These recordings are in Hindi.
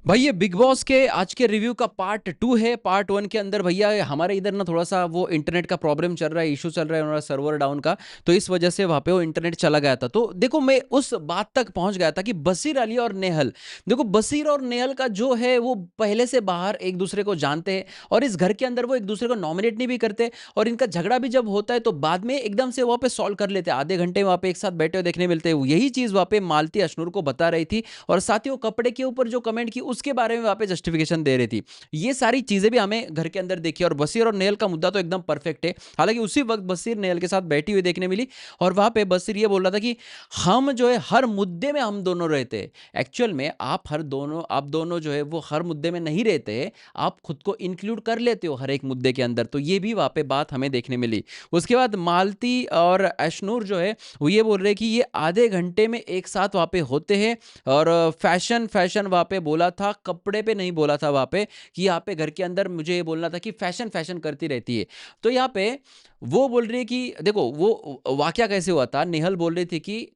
भाई ये बिग बॉस के आज के रिव्यू का पार्ट 2 है। पार्ट 1 के अंदर भैया हमारे इधर ना थोड़ा सा वो इंटरनेट का प्रॉब्लम चल रहा है, इशू चल रहा है, हमारा सर्वर डाउन का। तो इस वजह से वहां पे वो इंटरनेट चला गया था। तो देखो मैं उस बात तक पहुंच गया था कि बशीर अली और नेहल, देखो बशीर और नेहल का जो है वो पहले से बाहर एक दूसरे को जानते हैं और इस घर के अंदर वो एक दूसरे को नॉमिनेट नहीं भी करते। और इनका झगड़ा भी जब होता है तो बाद में एकदम से वहां पे सॉल्व कर लेते हैं, आधे घंटे वहां पे एक साथ बैठे हुए देखने मिलते हैं। यही चीज वहां पे मालती अशनूर को बता रही थी और साथ ही वो कपड़े के ऊपर जो कमेंट की उसके बारे में वहां पे जस्टिफिकेशन दे रही थी। ये सारी चीजें भी हमें घर के अंदर देखी और बशीर और नेहल का मुद्दा तो एकदम परफेक्ट है। हालांकि उसी वक्त बशीर नेहल के साथ बैठी हुई देखने मिली और वहां पे बशीर ये बोल रहा था कि हम जो है हर मुद्दे में हम दोनों रहते हैं। एक्चुअल में आप दोनों जो है वो हर मुद्दे में नहीं रहते, आप खुद को इंक्लूड कर लेते हो हर एक मुद्दे के अंदर। तो ये भी वहां पे बात हमें देखने मिली। उसके बाद मालती और अशनूर जो है वो ये बोल रहे कि ये आधे घंटे में एक साथ वहां पे होते हैं और फैशन फैशन वहां पे बोला था, कपड़े पे नहीं बोला था वहां पे। कि यहाँ पे घर के अंदर मुझे ये बोलना था कि फैशन फैशन करती रहती है। तो यहाँ पे वो बोल रही है कि देखो वो वाकया कैसे हुआ था। नेहल बोल रही थी कि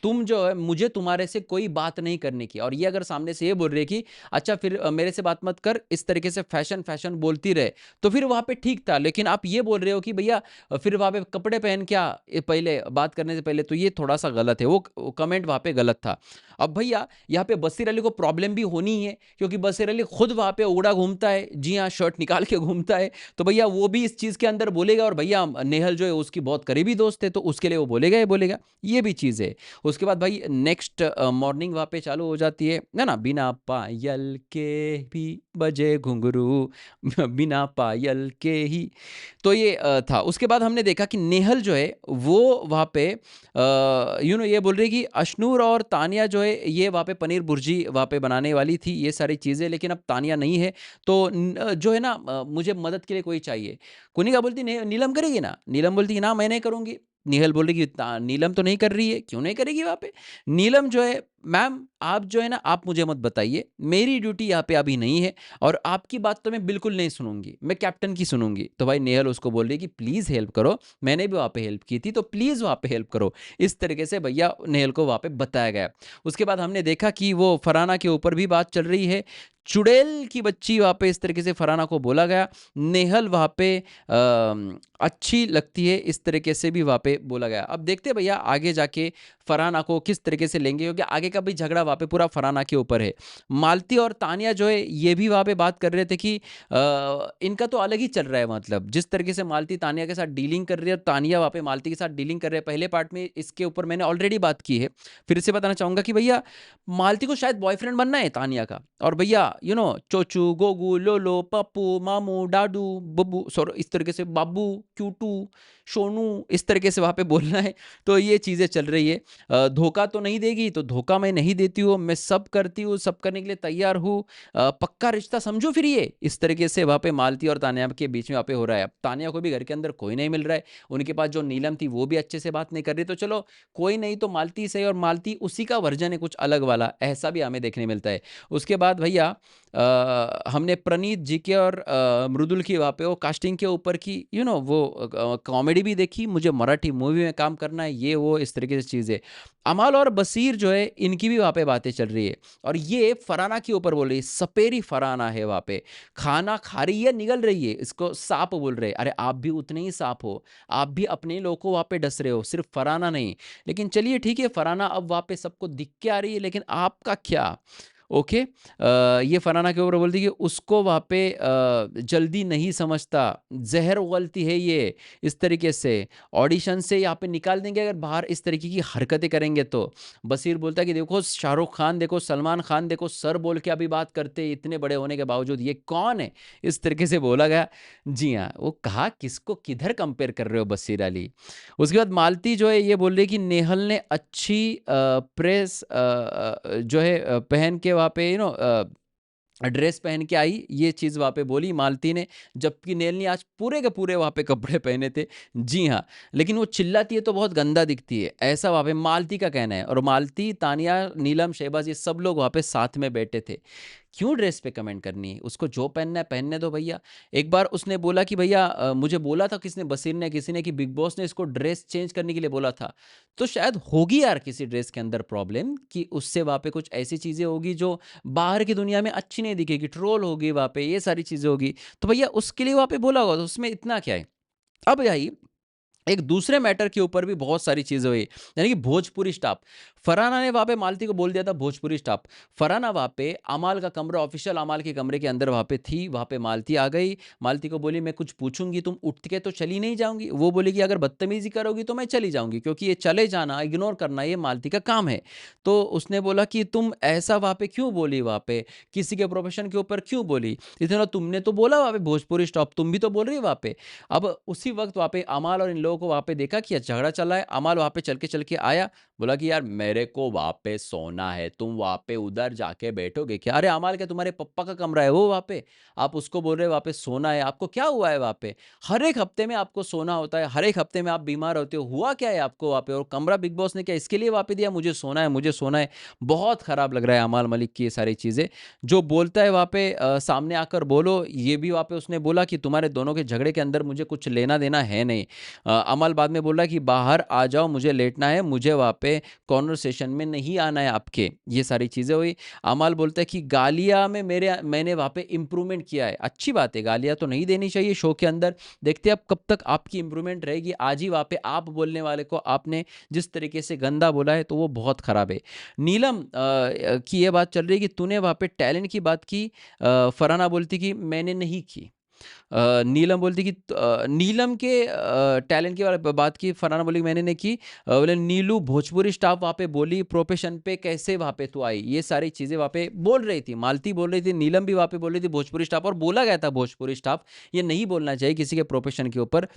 तुम जो है मुझे तुम्हारे से कोई बात नहीं करने की, और ये अगर सामने से ये बोल रही है कि अच्छा फिर मेरे से बात मत कर, इस तरीके से फैशन फैशन बोलती रहे, तो फिर वहां पे ठीक था। लेकिन आप ये बोल रहे हो कि भैया फिर वहां पे कपड़े पहन क्या पहले बात करने से पहले, तो ये थोड़ा सा गलत है। वो कमेंट वहां पे गलत था। अब भैया यहाँ पे बशीर अली को प्रॉब्लम भी होनी है क्योंकि बशीर अली खुद वहां पे उड़ा घूमता है, जी हाँ शर्ट निकाल के घूमता है। तो भैया वो भी इस चीज के अंदर बोलेगा और भैया नेहल जो है उसकी बहुत करीबी दोस्त है तो उसके लिए वो बोलेगा ही बोलेगा। ये भी चीज है। उसके बाद भाई नेक्स्ट मॉर्निंग वहां पे चालू हो जाती है ना बिना पायल के भी बजे घुंघरू बिना पायल के ही। तो ये था। उसके बाद हमने देखा कि नेहल जो है वो वहां पे ये बोल रही है कि अशनूर और तानिया जो है ये वहां पे पनीर भुर्जी वहां पे बनाने वाली थी, ये सारी चीजें, लेकिन अब तानिया नहीं है। तो जो है ना मुझे मदद के लिए कोई चाहिए। कुनिका बोलती नीलम करेगी ना, नीलम बोलती है ना मैं नहीं करूंगी। निहल बोले कि नीलम तो नहीं कर रही है, क्यों नहीं करेगी वहां पे। नीलम जो है मैम आप जो है ना आप मुझे मत बताइए, मेरी ड्यूटी यहाँ पे अभी नहीं है और आपकी बात तो मैं बिल्कुल नहीं सुनूंगी, मैं कैप्टन की सुनूंगी। तो भाई नेहल उसको बोल रही कि प्लीज हेल्प करो, मैंने भी वहां पे हेल्प की थी तो प्लीज वहां पे हेल्प करो। इस तरीके से भैया नेहल को वहां पे बताया गया। उसके बाद हमने देखा कि वो फराना के ऊपर भी बात चल रही है। चुड़ैल की बच्ची वहां पे इस तरीके से फराना को बोला गया। नेहल वहां पे अच्छी लगती है, इस तरीके से भी वहां पे बोला गया। अब देखते हैं भैया आगे जाके फरहाना को किस तरीके से लेंगे क्योंकि आगे का भी झगड़ा वहां पे पूरा फरहाना के ऊपर है। मालती और तानिया जो है ये भी वहां पे बात कर रहे थे कि इनका तो अलग ही चल रहा है, मतलब जिस तरीके से मालती तानिया के साथ डीलिंग कर रही है और तानिया वहां पे मालती के साथ डीलिंग कर रहे हैं। पहले पार्ट में इसके ऊपर मैंने ऑलरेडी बात की है, फिर से बताना चाहूंगा कि भैया मालती को शायद बॉयफ्रेंड बनना है तानिया का, और भैया चोचू गोगू लोलो पप्पू मामू डाडू बब्बू सॉरी इस तरीके से बाबू क्यूटू सोनू इस तरीके से वहां पे बोलना है। तो ये चीजें चल रही है। धोखा तो नहीं देगी, तो धोखा मैं नहीं देती हूँ, मैं सब करती हूँ, सब करने के लिए तैयार हूँ। पक्का रिश्ता समझो फिर ये इस तरीके से वहां पे मालती और तानिया के बीच में वहां पे हो रहा है। अब तानिया को भी घर के अंदर कोई नहीं मिल रहा है, उनके पास जो नीलम थी वो भी अच्छे से बात नहीं कर रही, तो चलो कोई नहीं तो मालती सही, और मालती उसी का वर्जन है कुछ अलग वाला, ऐसा भी हमें देखने मिलता है। उसके बाद भैया हमने प्रणीत जी के और मृदुल की वहाँ पे वो कास्टिंग के ऊपर की वो कॉमेडी भी देखी। मुझे मराठी मूवी में काम करना है, ये वो इस तरीके से चीज़ें। अमाल और बसीर जो है इनकी भी वहाँ पे बातें चल रही है और ये फराना के ऊपर बोल रही है, सपेरी फराना है वहाँ पे, खाना खा रही है निगल रही है, इसको सांप बोल रहे हैं। अरे आप भी उतने ही सांप हो, आप भी अपने लोगों को वहाँ पे डस रहे हो, सिर्फ फराना नहीं। लेकिन चलिए ठीक है, फराना अब वहाँ पे सबको दिख के आ रही है, लेकिन आपका क्या। ओके। ये फलाना के ऊपर बोलती कि उसको वहाँ पे जल्दी नहीं समझता, जहर उगलती है ये, इस तरीके से ऑडिशन से यहाँ पे निकाल देंगे अगर बाहर इस तरीके की हरकतें करेंगे तो। बशीर बोलता है कि देखो शाहरुख खान देखो, सलमान खान देखो, सर बोल के अभी बात करते हैं, इतने बड़े होने के बावजूद ये कौन है, इस तरीके से बोला गया। जी हाँ, वो कहा किसको किधर कंपेयर कर रहे हो बशीर अली। उसके बाद मालती जो है ये बोल रही है कि नेहल ने अच्छी प्रेस जो है पहन के वहाँ पे ड्रेस पहन के आई, ये चीज़ वहाँ पे बोली मालती ने, जबकि नेल ने आज पूरे के पूरे वहाँ पे कपड़े पहने थे। जी हाँ, लेकिन वो चिल्लाती है तो बहुत गंदा दिखती है, ऐसा वहाँ पे मालती का कहना है। और मालती, तानिया, नीलम, शहबाज ये सब लोग वहाँ पे साथ में बैठे थे। क्यों ड्रेस पे कमेंट करनी है? उसको जो पहनना है पहनने दो भैया। एक बार उसने बोला कि भैया मुझे बोला था किसने, बसीर ने किसी ने, कि बिग बॉस ने इसको ड्रेस चेंज करने के लिए बोला था। तो शायद होगी यार किसी ड्रेस के अंदर प्रॉब्लम, कि उससे वहाँ पे कुछ ऐसी चीज़ें होगी जो बाहर की दुनिया में अच्छी नहीं दिखेगी, ट्रोल होगी वहाँ पे, ये सारी चीज़ें होगी। तो भैया उसके लिए वहाँ पे बोला होगा, तो उसमें इतना क्या है? अब यही एक दूसरे मैटर के ऊपर भी बहुत सारी चीजें हुई, यानी कि भोजपुरी स्टाफ। फरहाना ने वहां पे मालती को बोल दिया था भोजपुरी स्टाफ। फरहाना वहां पे अमाल का कमरा, ऑफिशियल अमाल के कमरे के अंदर वहां पे थी, वहां पे मालती आ गई। मालती को बोली मैं कुछ पूछूंगी, तुम उठ के तो चली नहीं जाऊंगी। वो बोली कि अगर बदतमीजी करोगी तो मैं चली जाऊंगी, क्योंकि ये चले जाना, इग्नोर करना, ये मालती का काम है। तो उसने बोला कि तुम ऐसा वहां पे क्यों बोली, वहां पे किसी के प्रोफेशन के ऊपर क्यों बोली? इतना तुमने तो बोला वहां पे भोजपुरी स्टाफ, तुम भी तो बोल रही हो वहां पे। अब उसी वक्त वहाँ पे अमाल और इन लोगों को वहाँ पे देखा कि झगड़ा चल रहा है। अमाल वहाँ पे चल के आया, बोला कि यार मेरे को वहाँ पे सोना है, तुम वहाँ पे उधर जाके बैठोगे क्या? अरे अमाल, क्या तुम्हारे पप्पा का कमरा है वो वहाँ पे? आप उसको बोल रहे हो वहाँ पे सोना है? आपको क्या हुआ है वहाँ पे? हर एक हफ्ते में आपको सोना होता है, हर एक हफ्ते में आप बीमार होते हो, हुआ क्या है आपको वहाँ पे? और कमरा बिग बॉस ने क्या इसके लिए वहाँ पे दिया, मुझे सोना है, मुझे सोना है? बहुत खराब लग रहा है अमाल मलिक की ये सारी चीज़ें। जो बोलता है वहाँ पे सामने आकर बोलो, ये भी वहाँ पे उसने बोला कि तुम्हारे दोनों के झगड़े के अंदर मुझे कुछ लेना देना है नहीं। अमल बाद में बोल रहा है कि बाहर आ जाओ, मुझे लेटना है, मुझे वहाँ पे कॉन्वर्सेशन में नहीं आना है आपके। ये सारी चीज़ें हुई। अमल बोलता है कि गालियाँ में मैंने वहाँ पे इम्प्रूवमेंट किया है। अच्छी बात है, गालियाँ तो नहीं देनी चाहिए शो के अंदर। देखते हैं अब कब तक आपकी इम्प्रूवमेंट रहेगी। आज ही वहाँ पे आप बोलने वाले को आपने जिस तरीके से गंदा बोला है, तो वो बहुत ख़राब है। नीलम की ये बात चल रही है कि तूने वहाँ पे टैलेंट की बात की। फरहाना बोलती कि मैंने नहीं की। नीलम बोलती कि नीलम के टैलेंट की बात की, फरहाना बोली मैंने नहीं की। बोले नीलू भोजपुरी स्टाफ वहाँ पे बोली प्रोफेशन पे कैसे वहाँ पे तू आई, ये सारी चीज़ें वहाँ पे बोल रही थी। मालती बोल रही थी, नीलम भी वहाँ पे बोल रही थी भोजपुरी स्टाफ, और बोला गया था भोजपुरी स्टाफ, ये नहीं बोलना चाहिए किसी के प्रोफेशन के ऊपर।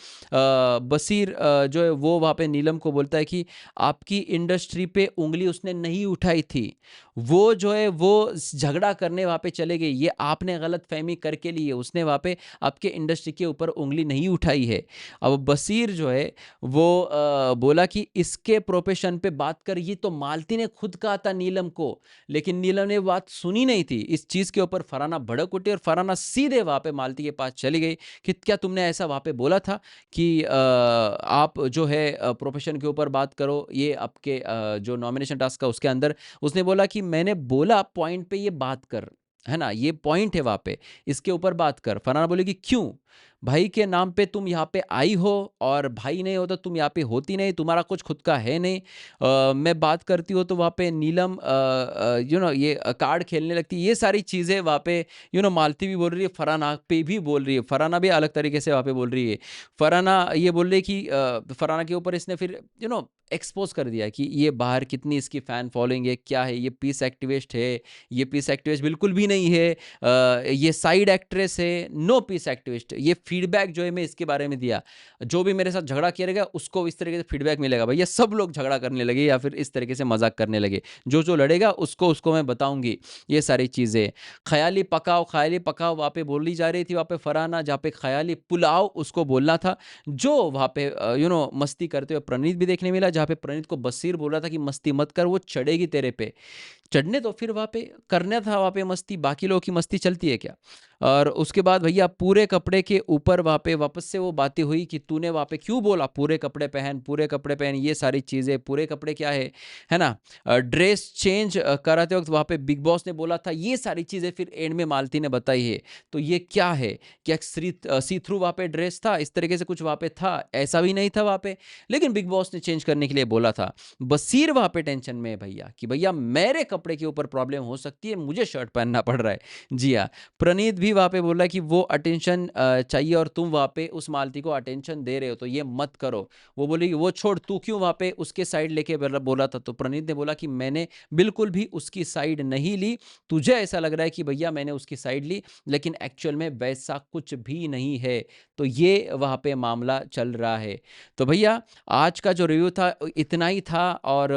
बसीर जो है वो वहाँ पे नीलम को बोलता है कि आपकी इंडस्ट्री पे उंगली उसने नहीं उठाई थी, वो जो है वो झगड़ा करने वहाँ पे चले गए, ये आपने गलत फहमी करके ली है, उसने वहाँ पे आपके इंडस्ट्री के ऊपर उंगली नहीं उठाई है। अब बसीर जो है वो बोला कि इसके प्रोफेशन पे बात कर, ये तो मालती ने खुद कहा था नीलम को, लेकिन नीलम ने बात सुनी नहीं थी। इस चीज़ के ऊपर फरहाना भड़क उठी और फरहाना सीधे वहाँ पे मालती के पास चली गई कि क्या तुमने ऐसा वहाँ पे बोला था कि आप जो है प्रोफेशन के ऊपर बात करो, ये आपके जो नॉमिनेशन टास्क का उसके अंदर। उसने बोला कि मैंने बोला पॉइंट पे ये बात कर, है ना, ये पॉइंट है वहाँ पे, इसके ऊपर बात कर। फरहाना बोले कि क्यों? भाई के नाम पे तुम यहाँ पे आई हो, और भाई नहीं होता तुम यहाँ पे होती नहीं, तुम्हारा कुछ खुद का है नहीं। मैं बात करती हूँ तो वहाँ पे नीलम ये कार्ड खेलने लगती, ये सारी चीज़ें वहाँ पे मालती भी बोल रही है, फरहाना पे भी बोल रही है, फरहाना भी अलग तरीके से वहाँ पे बोल रही है। फरहाना ये बोल रही है कि फरहाना के ऊपर इसने फिर एक्सपोज कर दिया कि ये बाहर कितनी इसकी फ़ैन फॉलोइंग है, क्या है ये, पीस एक्टिविस्ट है, ये पीस एक्टिविस्ट बिल्कुल भी नहीं है, ये साइड एक्ट्रेस है, नो पीस एक्टिविस्ट। ये फीडबैक जो है मैं इसके बारे में दिया, जो भी मेरे साथ झगड़ा किया रहेगा उसको इस तरीके से फीडबैक मिलेगा। भैया सब लोग झगड़ा करने लगे या फिर इस तरीके से मजाक करने लगे, जो जो लड़ेगा उसको उसको मैं बताऊंगी। ये सारी चीज़ें ख्याली पकाओ वहाँ पे बोली जा रही थी, वहाँ पे फरहाना, जहाँ पे ख्याली पुलाव उसको बोलना था। जो वहाँ पे मस्ती करते हुए प्रणीत भी देखने मिला, जहाँ पे प्रणीत को बसीर बोल रहा था कि मस्ती मत कर, वो चढ़ेगी तेरे पे, चढ़ने तो फिर वहाँ पे करना था वहाँ पे मस्ती, बाकी लोगों की मस्ती चलती है क्या? और उसके बाद भैया पूरे कपड़े के ऊपर वहाँ पे वापस से वो बातें हुई कि तूने वहाँ पे क्यों बोला पूरे कपड़े पहन, पूरे कपड़े पहन, ये सारी चीज़ें, पूरे कपड़े क्या है ना? ड्रेस चेंज कराते वक्त वहाँ पे बिग बॉस ने बोला था, ये सारी चीज़ें फिर एंड में मालती ने बताई है। तो ये क्या है? क्या सी थ्रू वहाँ पे ड्रेस था, इस तरीके से कुछ वहाँ पे था? ऐसा भी नहीं था वहाँ पे, लेकिन बिग बॉस ने चेंज करने के लिए बोला था। बसीर वहाँ पे टेंशन में है भैया कि भैया मेरे कपड़े के ऊपर प्रॉब्लम हो सकती है, मुझे शर्ट पहनना पड़ रहा है। जी हाँ, प्रणीत भी वहाँ पे बोला कि वो अटेंशन चाहिए और तुम वहाँ पे उस मालती को अटेंशन दे रहे हो तो ये मत करो। वो बोली वो छोड़, तू क्यों वहाँ पे उसके साइड लेके बोला था? तो प्रणीत ने बोला कि मैंने बिल्कुल भी उसकी साइड नहीं ली, तुझे ऐसा लग रहा है कि भैया मैंने उसकी साइड ली, लेकिन एक्चुअल में वैसा कुछ भी नहीं है। तो ये वहाँ पे मामला चल रहा है। तो भैया आज का जो रिव्यू था इतना ही था, और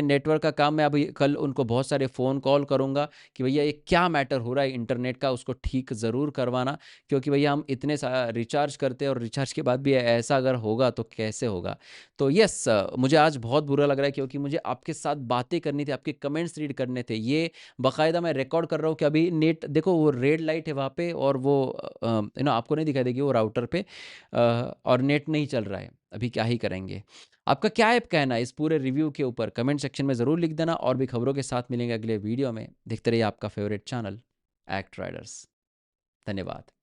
नेटवर्क का काम मैं अभी कल उनको बहुत सारे फ़ोन कॉल करूँगा कि भैया ये क्या मैटर हो रहा है इंटरनेट का, उसको ठीक ज़रूर करवाना, क्योंकि भैया हम इतने रिचार्ज करते हैं और रिचार्ज के बाद भी ऐसा अगर होगा तो कैसे होगा। तो यस, मुझे आज बहुत बुरा लग रहा है, क्योंकि मुझे आपके साथ बातें करनी थी, आपके कमेंट्स रीड करने थे। ये बाकायदा मैं रिकॉर्ड कर रहा हूँ कि अभी नेट देखो, वो रेड लाइट है वहाँ पे, और वो आपको नहीं दिखाई देगी वो राउटर पे, और नेट नहीं चल रहा है। अभी क्या ही करेंगे। आपका क्या है कहना है इस पूरे रिव्यू के ऊपर? कमेंट सेक्शन में ज़रूर लिख देना, और भी खबरों के साथ मिलेंगे अगले वीडियो में। देखते रहिए आपका फेवरेट चैनल एक्ट राइडर्स। धन्यवाद।